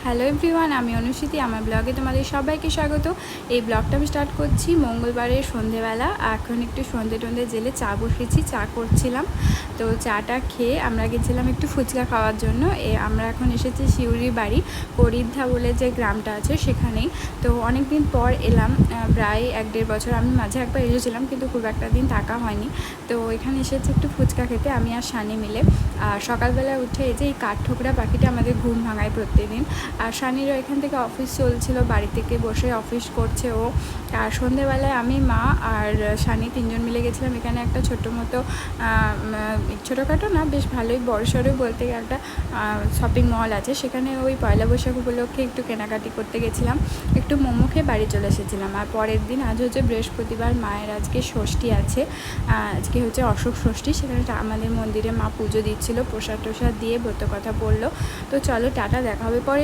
Hello everyone, আমি অনুষ্ঠিতি। আমার ব্লগে তোমাদের সবাইকে স্বাগত। এই ব্লগটা আমি স্টার্ট করছি মঙ্গলবারের সন্ধেবেলা। এখন একটু সন্ধে জেলে চা বসেছি, চা করছিলাম। তো চাটা খেয়ে আমরা গেছিলাম একটু ফুচকা খাওয়ার জন্য। আমরা এখন এসেছি শিউরি বাড়ি, পরিদ্ধা বলে যে গ্রামটা আছে সেখানেই। তো অনেক দিন পর এলাম, প্রায় 1-1.5 বছর। আমি মাঝে একবার এসেছিলাম কিন্তু খুব একটা দিন থাকা হয়নি। তো এখানে এসেছি একটু ফুচকা খেতে, আমি আর সানি মিলে। আর সকালবেলা উঠে এই যে এই কাঠঠোকরা পাখিটা আমাদের ঘুম ভাঙায় প্রত্যেকদিন। আর সানিরও এখান থেকে অফিস চলছিল, বাড়ি থেকে বসে অফিস করছে ও। আর সন্ধেবেলায় আমি, মা আর সানি 3জন মিলে গেছিলাম এখানে একটা ছোটোখাটো না, বেশ ভালোই বড়সড়ই বলতে গেলে একটা শপিং মল আছে। সেখানে ওই পয়লা বৈশাখ উপলক্ষে একটু কেনাকাটি করতে গেছিলাম, একটু মোমো খেয়ে বাড়ি চলে এসেছিলাম। আর পরের দিন আজ হচ্ছে বৃহস্পতিবার, মায়ের আজকে ষষ্ঠী আছে। আজকে হচ্ছে অশোক ষষ্ঠী। সেখানে আমাদের মন্দিরে মা পুজো দিচ্ছিলো, প্রসাদ দিয়ে ব্রত কথা বললো। তো চলো টাটা, দেখা হবে পরে।